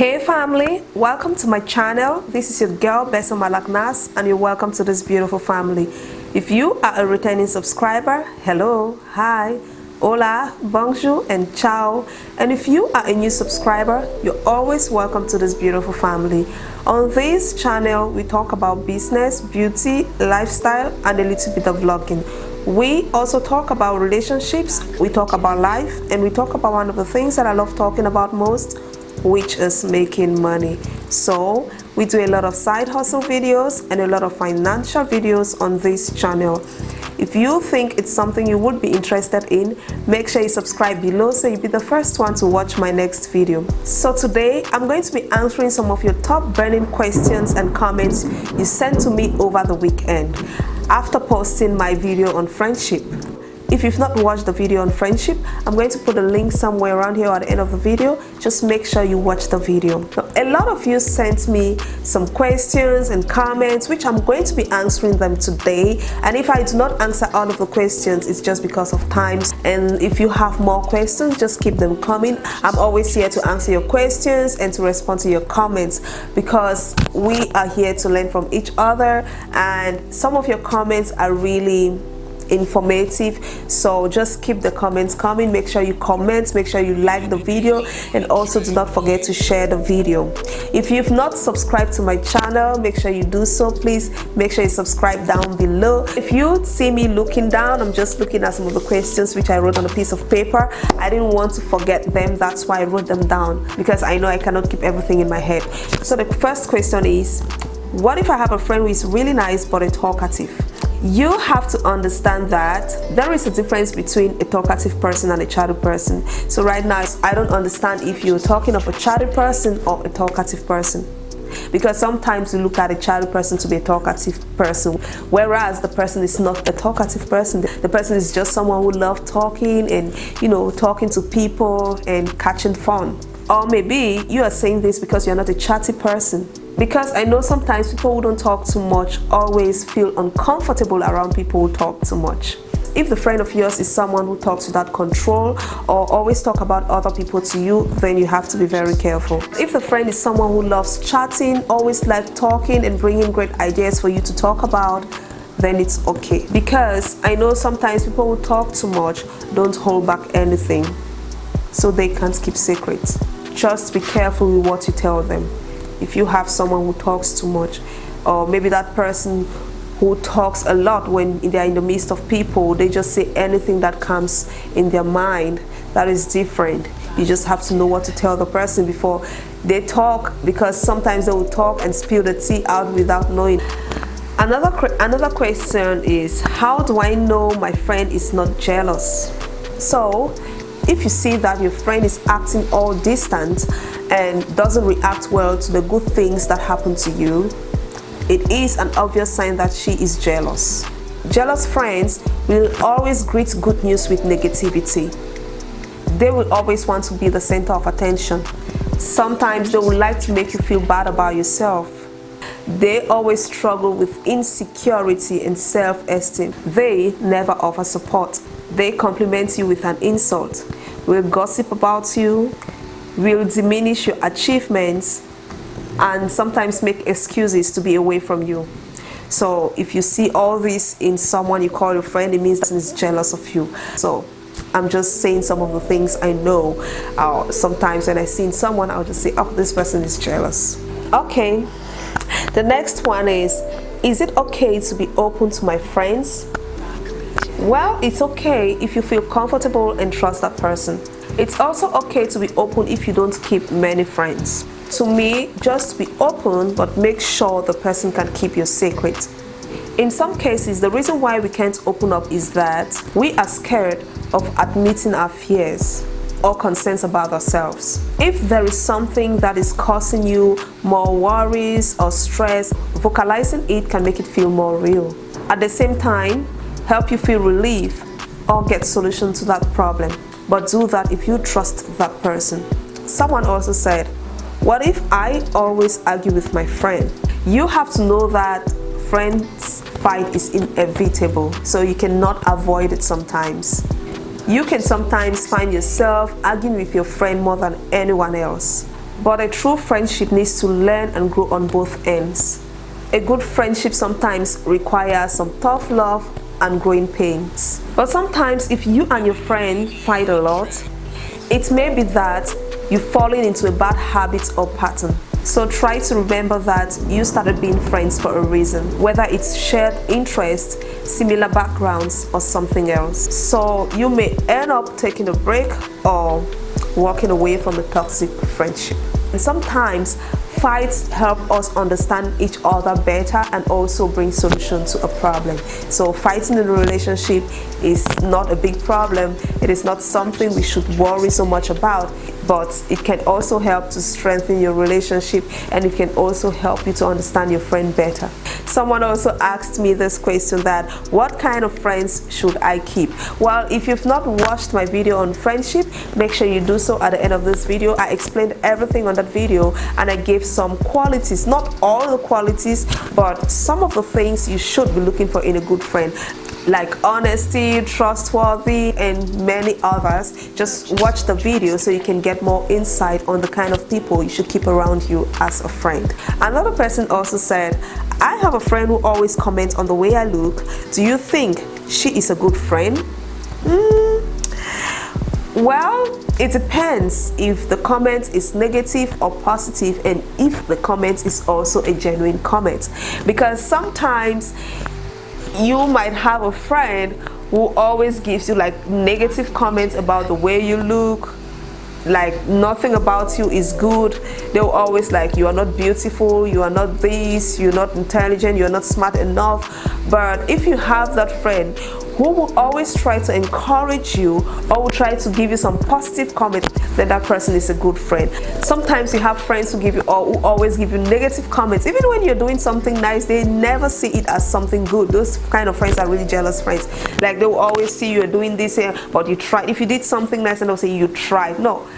Hey family, welcome to my channel. This is your girl Beso Malaknas and you're welcome to this beautiful family. If you are a returning subscriber, hello, hi, hola, bonjour and ciao. And if you are a new subscriber, you're always welcome to this beautiful family. On this channel, we talk about business, beauty, lifestyle and a little bit of vlogging. We also talk about relationships, we talk about life, and we talk about one of the things that I love talking about most, which is making money. So we do a lot of side hustle videos and a lot of financial videos on this channel. If you think it's something you would be interested in, make sure you subscribe below so you'll be the first one to watch my next video. So today I'm going to be answering some of your top burning questions and comments you sent to me over the weekend after posting my video on friendship. If you've not watched the video on friendship, I'm going to put a link somewhere around here at the end of the video. Just make sure you watch the video. Now, a lot of you sent me some questions and comments, which I'm going to be answering them today. And if I do not answer all of the questions, it's just because of time. And if you have more questions, just keep them coming. I'm always here to answer your questions and to respond to your comments because we are here to learn from each other. And some of your comments are really informative, so just keep the comments coming. Make sure you comment, make sure you like the video, and also do not forget to share the video. If you've not subscribed to my channel, make sure you do so. Please make sure you subscribe down below. If you see me looking down, I'm just looking at some of the questions which I wrote on a piece of paper. I didn't want to forget them, that's why I wrote them down, because I know I cannot keep everything in my head. So the first question is, what if I have a friend who is really nice but a talkative? You have to understand that there is a difference between a talkative person and a chatty person. So right now, I don't understand if you're talking of a chatty person or a talkative person. Because sometimes you look at a chatty person to be a talkative person, whereas the person is not a talkative person. The person is just someone who loves talking and, talking to people and catching fun. Or maybe you are saying this because you're not a chatty person. Because I know sometimes people who don't talk too much always feel uncomfortable around people who talk too much. If the friend of yours is someone who talks without control or always talk about other people to you, then you have to be very careful. If the friend is someone who loves chatting, always like talking and bringing great ideas for you to talk about, then it's okay. Because I know sometimes people who talk too much don't hold back anything, so they can't keep secrets. Just be careful with what you tell them. If you have someone who talks too much, or maybe that person who talks a lot when they're in the midst of people, they just say anything that comes in their mind, that is different. You just have to know what to tell the person before they talk, because sometimes they will talk and spill the tea out without knowing. Another question is, how do I know my friend is not jealous? So if you see that your friend is acting all distant and doesn't react well to the good things that happen to you, it is an obvious sign that she is jealous. Jealous friends will always greet good news with negativity. They will always want to be the center of attention. Sometimes they would like to make you feel bad about yourself. They always struggle with insecurity and self-esteem. They never offer support. They compliment you with an insult, will gossip about you, will diminish your achievements, and sometimes make excuses to be away from you. So if you see all this in someone you call your friend, it means that person is jealous of you. So I'm just saying some of the things I know. Sometimes when I see in someone, I'll just say, oh, this person is jealous. Okay, the next one is it okay to be open to my friends? Well, it's okay if you feel comfortable and trust that person. It's also okay to be open if you don't keep many friends. To me, just be open, but make sure the person can keep your secret. In some cases, the reason why we can't open up is that we are scared of admitting our fears or concerns about ourselves. If there is something that is causing you more worries or stress, vocalizing it can make it feel more real. At the same time, help you feel relief or get solution to that problem. But do that if you trust that person. Someone also said, what if I always argue with my friend? You have to know that friends fight is inevitable, so you cannot avoid it sometimes. You can sometimes find yourself arguing with your friend more than anyone else. but a true friendship needs to learn and grow on both ends. A good friendship sometimes requires some tough love and growing pains. But sometimes if you and your friend fight a lot, it may be that you're falling into a bad habit or pattern. So try to remember that you started being friends for a reason, whether it's shared interests, similar backgrounds, or something else. So you may end up taking a break or walking away from a toxic friendship. And sometimes fights help us understand each other better and also bring solution to a problem. So fighting in a relationship is not a big problem. It is not something we should worry so much about, but it can also help to strengthen your relationship, and it can also help you to understand your friend better. Someone also asked me this question, that what kind of friends should I keep? Well, if you've not watched my video on friendship, make sure you do so at the end of this video. I explained everything on that video, and I gave some qualities, not all the qualities, but some of the things you should be looking for in a good friend, like honesty, trustworthy, and many others. Just watch the video so you can get more insight on the kind of people you should keep around you as a friend. Another person also said, I have a friend who always comments on the way I look. Do you think she is a good friend? Well, it depends if the comment is negative or positive, and if the comment is also a genuine comment. Because sometimes you might have a friend who always gives you like negative comments about the way you look, like nothing about you is good. They'll always like, you are not beautiful, you are not this, you're not intelligent, you're not smart enough. But if you have that friend who will always try to encourage you or will try to give you some positive comment, then that person is a good friend. Sometimes you have friends who give you, or who always give you negative comments. Even when you're doing something nice, they never see it as something good. Those kind of friends are really jealous friends. Like they will always see you're doing this here, but you tried. If you did something nice, and they'll say you tried. No.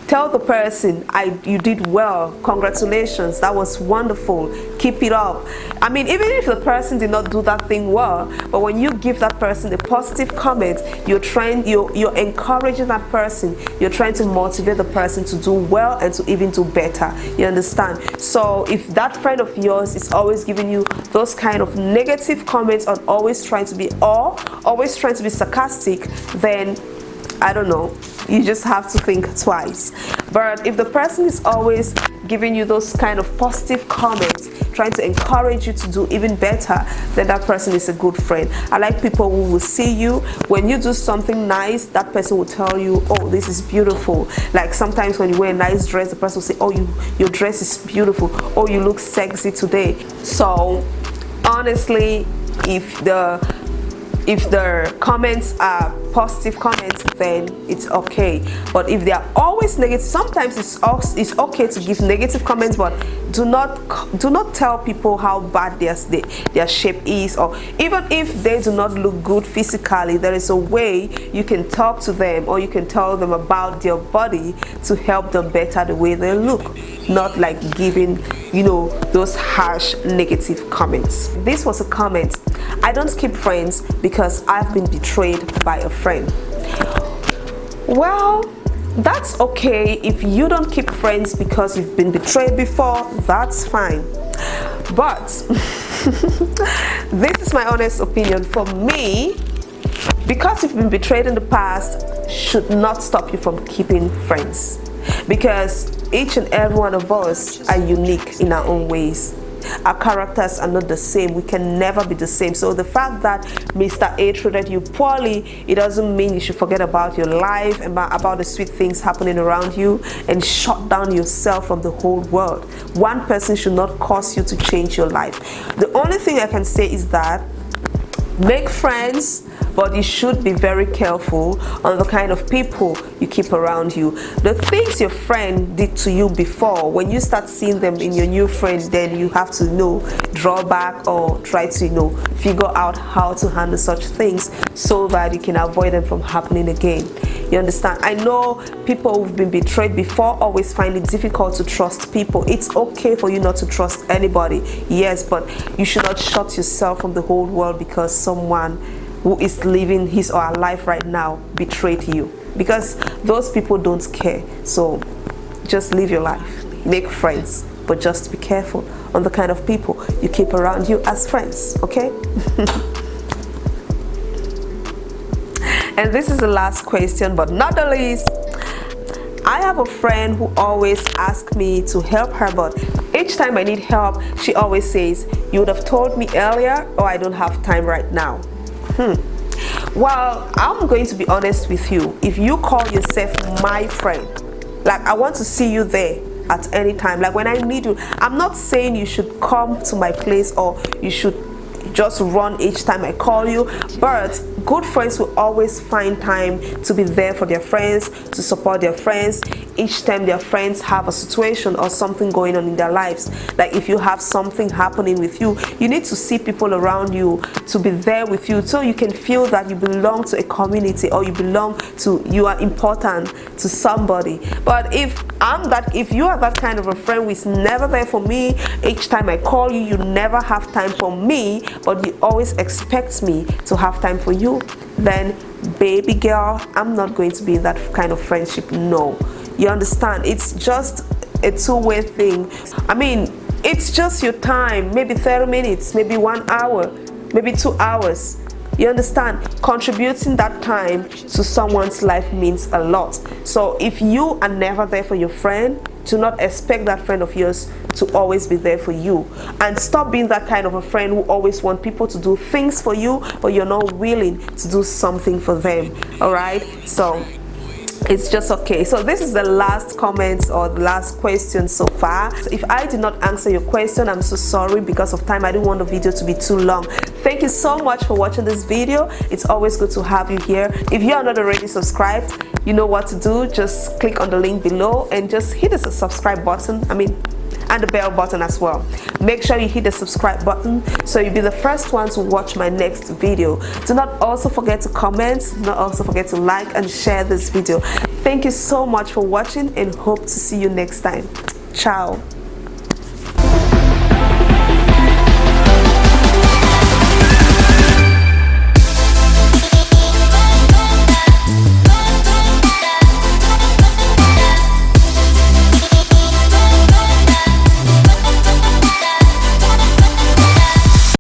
Tell the person, you did well, congratulations, that was wonderful, keep it up. I mean, even if the person did not do that thing well, but when you give that person a positive comment, you're encouraging that person, you're trying to motivate the person to do well and to even do better. You understand? So if that friend of yours is always giving you those kind of negative comments, or always trying to be sarcastic, then I don't know, you just have to think twice. But if the person is always giving you those kind of positive comments, trying to encourage you to do even better, then that person is a good friend. I like people who will see you when you do something nice. That person will tell you, oh, this is beautiful. Like sometimes when you wear a nice dress, the person will say, oh, your dress is beautiful, oh, you look sexy today. So honestly, if the comments are positive comments, then it's okay. But if they are always negative, sometimes it's okay to give negative comments, but do not tell people how bad their shape is, or even if they do not look good physically, there is a way you can talk to them, or you can tell them about their body to help them better the way they look, not like giving those harsh negative comments. This was a comment: I don't keep friends because I've been betrayed by a friend. Well, that's okay. If you don't keep friends because you've been betrayed before, that's fine. But this is my honest opinion. For me, because you've been betrayed in the past should not stop you from keeping friends, because each and every one of us are unique in our own ways. Our characters are not the same. We can never be the same. So the fact that Mr. A treated you poorly, it doesn't mean you should forget about your life and about the sweet things happening around you and shut down yourself from the whole world. One person should not cause you to change your life. The only thing I can say is that make friends, but you should be very careful on the kind of people you keep around you. The things your friend did to you before, when you start seeing them in your new friend, then you have to draw back or try to figure out how to handle such things so that you can avoid them from happening again. You understand? I know people who've been betrayed before always find it difficult to trust people. It's okay for you not to trust anybody, yes, but you should not shut yourself from the whole world because someone who is living his or her life right now betrayed you, because those people don't care. So just live your life. make friends, but just be careful on the kind of people you keep around you as friends, okay? And this is the last question, but not the least. I have a friend who always asks me to help her, but each time I need help, she always says, you would have told me earlier, or I don't have time right now. Well, I'm going to be honest with you. If you call yourself my friend, like, I want to see you there at any time, like when I need you. I'm not saying you should come to my place or you should just run each time I call you, but good friends will always find time to be there for their friends, to support their friends each time their friends have a situation or something going on in their lives. Like if you have something happening with you, you need to see people around you to be there with you, so you can feel that you belong to a community, or you are important to somebody. But if you are that kind of a friend who is never there for me, each time I call you, you never have time for me, but you always expect me to have time for you, then baby girl, I'm not going to be in that kind of friendship. No, you understand? It's just a two-way thing. I mean, it's just your time, maybe 30 minutes, maybe 1 hour, maybe 2 hours. You understand? Contributing that time to someone's life means a lot. So if you are never there for your friend, do not expect that friend of yours to always be there for you. And stop being that kind of a friend who always want people to do things for you, but you're not willing to do something for them. All right? So it's just okay. So this is the last comment or the last question so far. So if I did not answer your question, I'm so sorry. Because of time, I didn't want the video to be too long. Thank you so much for watching this video. It's always good to have you here. If you are not already subscribed, you know what to do. Just click on the link below and just hit the subscribe button, and the bell button as well. Make sure you hit the subscribe button so you'll be the first one to watch my next video. Do not also forget to comment, do not also forget to like and share this video. Thank you so much for watching, and hope to see you next time. Ciao.